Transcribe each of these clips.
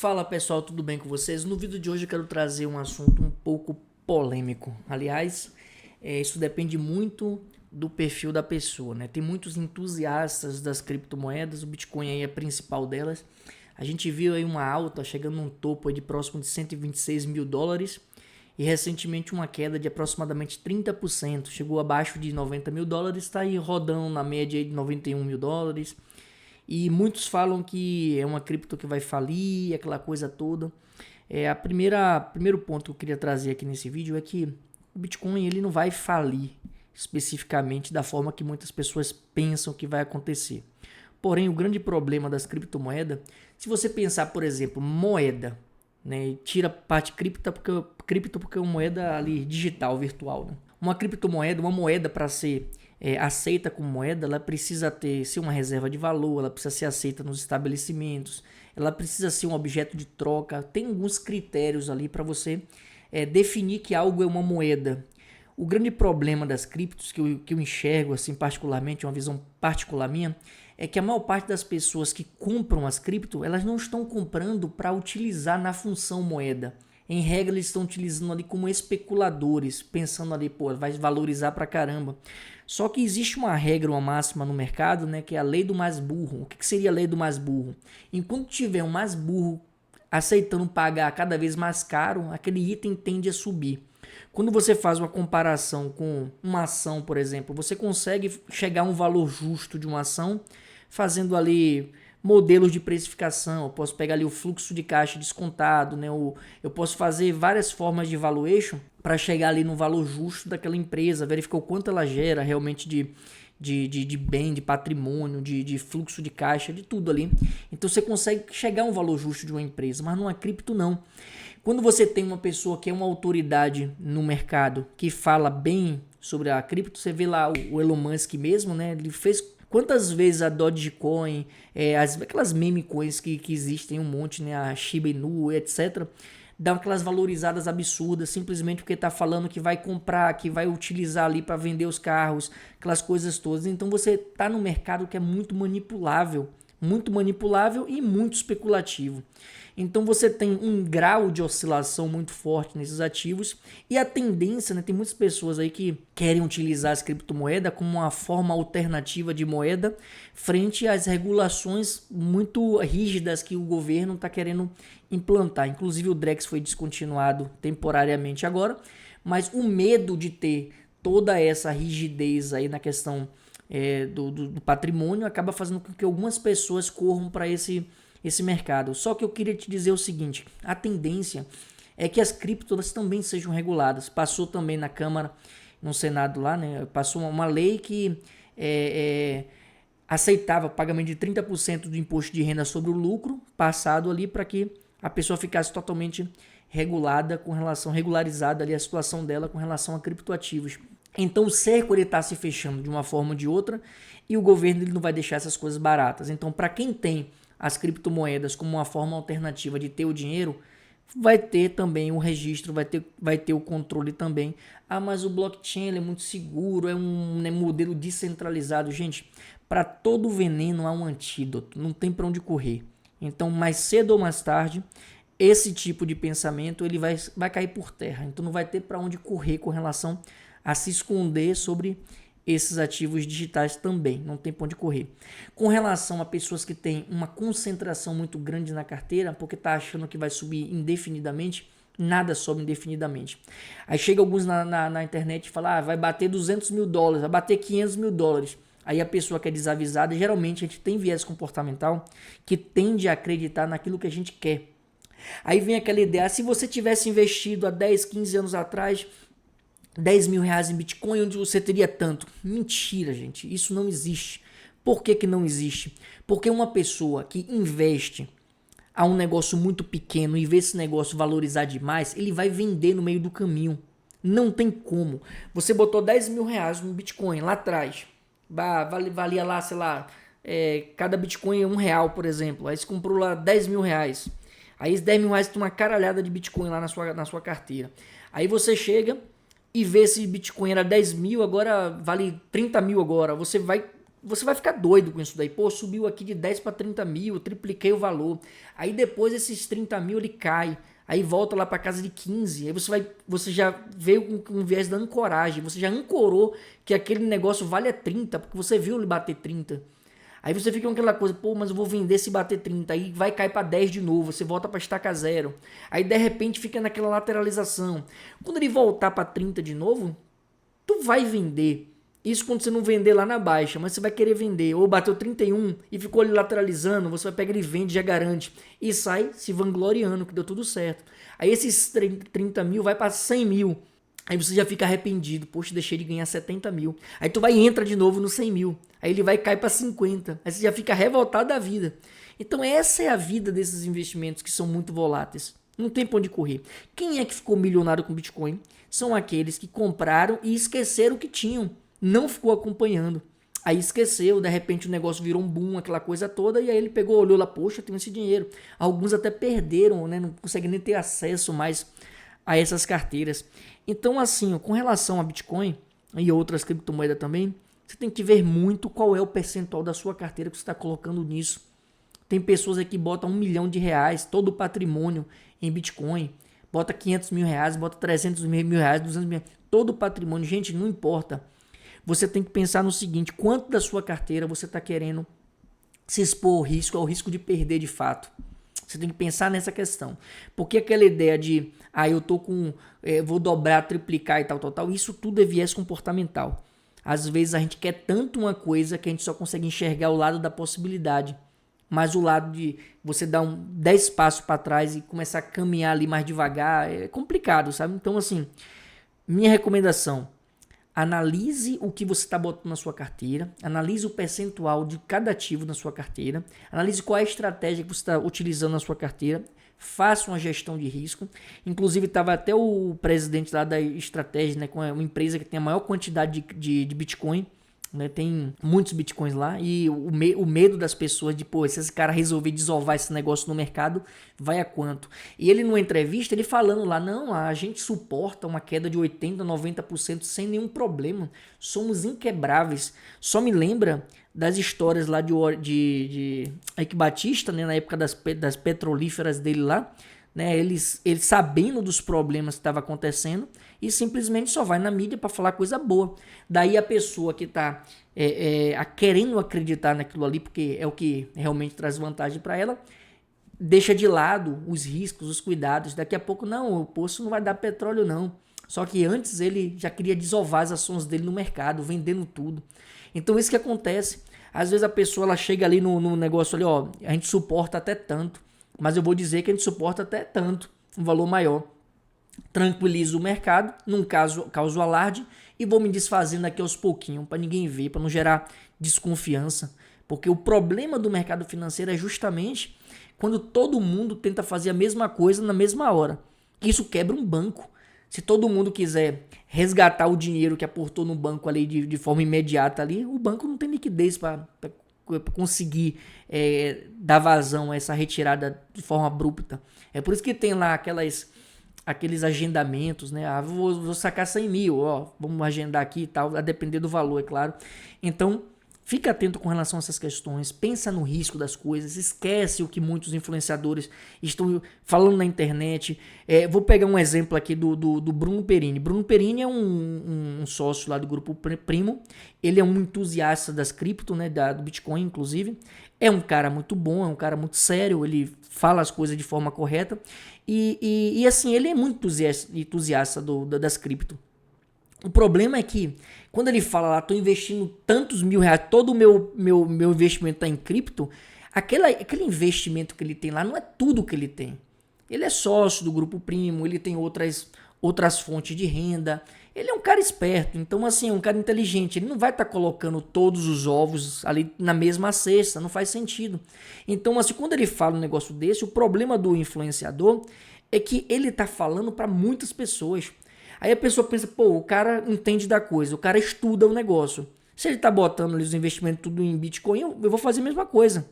Fala pessoal, tudo bem com vocês? No vídeo de hoje eu quero trazer um assunto um pouco polêmico. Aliás, isso depende muito do perfil da pessoa, né? Tem muitos entusiastas das criptomoedas, o Bitcoin aí é a principal delas. A gente viu aí uma alta chegando num topo aí de próximo de 126 mil dólares e recentemente uma queda de aproximadamente 30%. Chegou abaixo de 90 mil dólares, está aí rodando na média aí de 91 mil dólares. E muitos falam que é uma cripto que vai falir, aquela coisa toda. Primeiro ponto que eu queria trazer aqui nesse vídeo é que o Bitcoin ele não vai falir especificamente da forma que muitas pessoas pensam que vai acontecer. Porém, o grande problema das criptomoedas, se você pensar, por exemplo, moeda, né, tira a parte cripto porque é uma moeda ali digital, virtual, né? Uma criptomoeda, uma moeda para ser aceita como moeda, ela precisa ser uma reserva de valor, ela precisa ser aceita nos estabelecimentos, ela precisa ser um objeto de troca, tem alguns critérios ali para você definir que algo é uma moeda. O grande problema das criptos, que eu enxergo assim particularmente, uma visão particular minha, é que a maior parte das pessoas que compram as cripto, elas não estão comprando para utilizar na função moeda. Em regra, eles estão utilizando ali como especuladores, pensando ali, pô, vai valorizar pra caramba. Só que existe uma regra, uma máxima no mercado, né, que é a lei do mais burro. O que seria a lei do mais burro? Enquanto tiver um mais burro aceitando pagar cada vez mais caro, aquele item tende a subir. Quando você faz uma comparação com uma ação, por exemplo, você consegue chegar a um valor justo de uma ação fazendo ali modelos de precificação. Eu posso pegar ali o fluxo de caixa descontado, né? Eu posso fazer várias formas de valuation para chegar ali no valor justo daquela empresa, verificar o quanto ela gera realmente de bem, de patrimônio, de fluxo de caixa, de tudo ali. Então você consegue chegar a um valor justo de uma empresa, mas numa cripto não. Quando você tem uma pessoa que é uma autoridade no mercado que fala bem sobre a cripto, você vê lá o Elon Musk mesmo, né? Ele fez quantas vezes a Dogecoin, aquelas meme coins que existem um monte, né? A Shiba Inu, etc. Dá aquelas valorizadas absurdas simplesmente porque tá falando que vai comprar, que vai utilizar ali para vender os carros, aquelas coisas todas. Então você tá no mercado que é muito manipulável e muito especulativo. Então você tem um grau de oscilação muito forte nesses ativos e a tendência, né, tem muitas pessoas aí que querem utilizar as criptomoedas como uma forma alternativa de moeda frente às regulações muito rígidas que o governo está querendo implantar. Inclusive o Drex foi descontinuado temporariamente agora, mas o medo de ter toda essa rigidez aí na questão do patrimônio acaba fazendo com que algumas pessoas corram para esse mercado. Só que eu queria te dizer o seguinte, a tendência é que as criptos também sejam reguladas. Passou também na Câmara, no Senado lá, né? Passou uma lei que aceitava pagamento de 30% do imposto de renda sobre o lucro passado ali para que a pessoa ficasse totalmente regularizada ali a situação dela com relação a criptoativos. Então o cerco está se fechando de uma forma ou de outra e o governo ele não vai deixar essas coisas baratas. Então para quem tem as criptomoedas como uma forma alternativa de ter o dinheiro, vai ter também o registro, vai ter o controle também. Ah, mas o blockchain ele é muito seguro, é um modelo descentralizado. Gente, para todo veneno há um antídoto, não tem para onde correr. Então mais cedo ou mais tarde, esse tipo de pensamento ele vai cair por terra. Então não vai ter para onde correr com relação a se esconder sobre esses ativos digitais também, não tem pra onde correr. Com relação a pessoas que têm uma concentração muito grande na carteira, porque tá achando que vai subir indefinidamente, nada sobe indefinidamente. Aí chega alguns na internet e fala, vai bater 200 mil dólares, vai bater 500 mil dólares. Aí a pessoa que é desavisada, geralmente a gente tem viés comportamental que tende a acreditar naquilo que a gente quer. Aí vem aquela ideia, se você tivesse investido há 10, 15 anos atrás 10 mil reais em Bitcoin, onde você teria tanto? Mentira, gente. Isso não existe. Por que não existe? Porque uma pessoa que investe a um negócio muito pequeno e vê esse negócio valorizar demais, ele vai vender no meio do caminho. Não tem como. Você botou 10 mil reais no Bitcoin lá atrás. Valia lá, sei lá, cada Bitcoin é R$1, por exemplo. Aí você comprou lá 10 mil reais. Aí esses 10 mil reais tem uma caralhada de Bitcoin lá na sua carteira. Aí você chega e vê se Bitcoin era 10 mil, agora vale 30 mil agora. Você vai você vai ficar doido com isso daí. Pô, subiu aqui de 10 para 30 mil, tripliquei o valor. Aí depois esses 30 mil ele cai. Aí volta lá para casa de 15. Aí você já veio com um viés da ancoragem. Você já ancorou que aquele negócio vale 30, porque você viu ele bater 30. Aí você fica com aquela coisa, pô, mas eu vou vender se bater 30. Aí vai cair para 10 de novo, você volta para estaca zero. Aí de repente fica naquela lateralização. Quando ele voltar para 30 de novo, tu vai vender. Isso quando você não vender lá na baixa, mas você vai querer vender. Ou bateu 31 e ficou ali lateralizando, você vai pegar e vende, já garante. E sai se vangloriando que deu tudo certo. Aí esses 30 mil vai para 100 mil. Aí você já fica arrependido. Poxa, deixei de ganhar 70 mil. Aí tu vai e entra de novo no 100 mil. Aí ele vai cair para 50. Aí você já fica revoltado da vida. Então essa é a vida desses investimentos que são muito voláteis. Não tem pra onde correr. Quem é que ficou milionário com Bitcoin? São aqueles que compraram e esqueceram o que tinham. Não ficou acompanhando. Aí esqueceu, de repente o negócio virou um boom, aquela coisa toda, e aí ele pegou, olhou lá, poxa, eu tenho esse dinheiro. Alguns até perderam, né? Não conseguem nem ter acesso mais a essas carteiras. Então, assim, com relação a Bitcoin e outras criptomoedas também, você tem que ver muito qual é o percentual da sua carteira que você está colocando nisso. Tem pessoas aqui que botam R$1 milhão, todo o patrimônio em Bitcoin. Bota R$500 mil, bota R$300 mil, R$200 mil, todo o patrimônio. Gente, não importa. Você tem que pensar no seguinte, quanto da sua carteira você está querendo se expor ao risco de perder de fato. Você tem que pensar nessa questão. Porque aquela ideia de, eu tô vou dobrar, triplicar e tal, isso tudo é viés comportamental. Às vezes a gente quer tanto uma coisa que a gente só consegue enxergar o lado da possibilidade. Mas o lado de você dar 10 passos para trás e começar a caminhar ali mais devagar é complicado, sabe? Então, assim, minha recomendação, analise o que você está botando na sua carteira, analise o percentual de cada ativo na sua carteira, analise qual é a estratégia que você está utilizando na sua carteira, faça uma gestão de risco. Inclusive, estava até o presidente lá da estratégia, né, com uma empresa que tem a maior quantidade de Bitcoin, né, tem muitos bitcoins lá, e o medo das pessoas de, pô, se esse cara resolver desovar esse negócio no mercado, vai a quanto? E ele numa entrevista, ele falando lá, não, a gente suporta uma queda de 80%, 90% sem nenhum problema, somos inquebráveis. Só me lembra das histórias lá de Eike Batista, né, na época das petrolíferas dele lá, né, ele sabendo dos problemas que estavam acontecendo e simplesmente só vai na mídia para falar coisa boa. Daí a pessoa que está querendo acreditar naquilo ali, porque é o que realmente traz vantagem para ela, deixa de lado os riscos, os cuidados. Daqui a pouco, não, o poço não vai dar petróleo não. Só que antes ele já queria desovar as ações dele no mercado, vendendo tudo. Então isso que acontece. Às vezes a pessoa ela chega ali no negócio ali, ó, a gente suporta até tanto. Mas eu vou dizer que a gente suporta até tanto, um valor maior. Tranquilizo o mercado, não causo alarde e vou me desfazendo aqui aos pouquinhos, para ninguém ver, para não gerar desconfiança. Porque o problema do mercado financeiro é justamente quando todo mundo tenta fazer a mesma coisa na mesma hora. Isso quebra um banco. Se todo mundo quiser resgatar o dinheiro que aportou no banco ali de forma imediata ali, o banco não tem liquidez para conseguir dar vazão a essa retirada de forma abrupta. É por isso que tem lá aqueles agendamentos, né? Vou sacar 100 mil, ó, vamos agendar aqui e tal, a depender do valor, é claro. Então, fica atento com relação a essas questões, pensa no risco das coisas, esquece o que muitos influenciadores estão falando na internet. Vou pegar um exemplo aqui do Bruno Perini. Bruno Perini é um sócio lá do Grupo Primo, ele é um entusiasta das cripto, né, do Bitcoin, inclusive. É um cara muito bom, é um cara muito sério, ele fala as coisas de forma correta e assim, ele é muito entusiasta das cripto. O problema é que quando ele fala lá, tô investindo tantos R$1.000, todo o meu investimento tá em cripto, aquele investimento que ele tem lá não é tudo que ele tem. Ele é sócio do Grupo Primo, ele tem outras fontes de renda, ele é um cara esperto, então assim, é um cara inteligente, ele não vai estar colocando todos os ovos ali na mesma cesta, não faz sentido. Então assim, quando ele fala um negócio desse, o problema do influenciador é que ele tá falando para muitas pessoas. Aí a pessoa pensa, pô, o cara entende da coisa, o cara estuda o negócio. Se ele tá botando ali os investimentos tudo em Bitcoin, eu vou fazer a mesma coisa.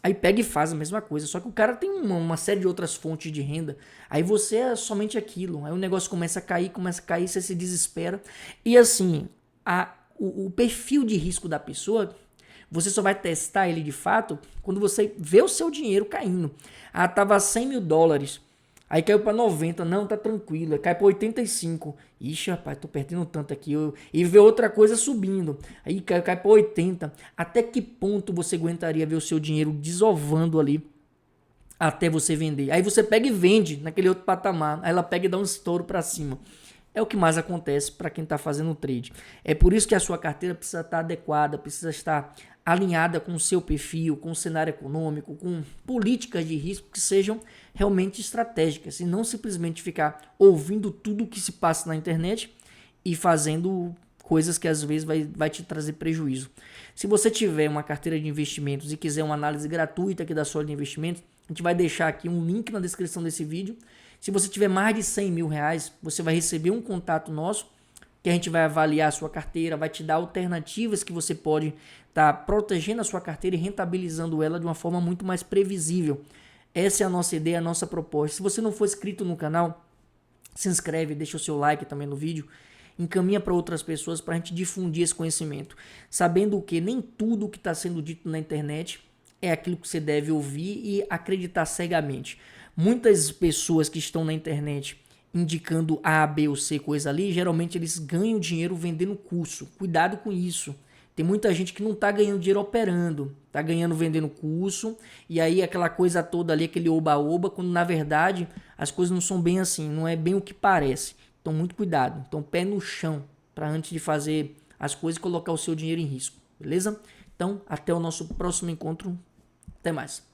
Aí pega e faz a mesma coisa, só que o cara tem uma série de outras fontes de renda. Aí você é somente aquilo, aí o negócio começa a cair, você se desespera. E assim, o perfil de risco da pessoa Você só vai testar ele de fato quando você vê o seu dinheiro caindo. Ah, tava 100 mil dólares. Aí caiu para 90, não, tá tranquilo. Aí cai para 85. Ixi, rapaz, tô perdendo tanto aqui. E vê outra coisa subindo. Aí cai para 80. Até que ponto você aguentaria ver o seu dinheiro desovando ali até você vender? Aí você pega e vende naquele outro patamar. Aí ela pega e dá um estouro para cima. É o que mais acontece para quem está fazendo trade. É por isso que a sua carteira precisa estar adequada, precisa estar alinhada com o seu perfil, com o cenário econômico, com políticas de risco que sejam realmente estratégicas e não simplesmente ficar ouvindo tudo o que se passa na internet e fazendo coisas que às vezes vai te trazer prejuízo. Se você tiver uma carteira de investimentos e quiser uma análise gratuita aqui da Solid Investimentos, a gente vai deixar aqui um link na descrição desse vídeo. Se você tiver mais de 100 mil reais, você vai receber um contato nosso, que a gente vai avaliar a sua carteira, vai te dar alternativas que você pode estar protegendo a sua carteira e rentabilizando ela de uma forma muito mais previsível. Essa é a nossa ideia, a nossa proposta. Se você não for inscrito no canal, se inscreve, deixa o seu like também no vídeo, encaminha para outras pessoas para a gente difundir esse conhecimento. Sabendo que nem tudo que está sendo dito na internet é aquilo que você deve ouvir e acreditar cegamente. Muitas pessoas que estão na internet indicando A, B ou C coisa ali, geralmente eles ganham dinheiro vendendo curso. Cuidado com isso. Tem muita gente que não está ganhando dinheiro operando, está ganhando vendendo curso, e aí aquela coisa toda ali, aquele oba-oba, quando na verdade as coisas não são bem assim, não é bem o que parece. Então muito cuidado, então pé no chão para antes de fazer as coisas colocar o seu dinheiro em risco, beleza? Então até o nosso próximo encontro, até mais.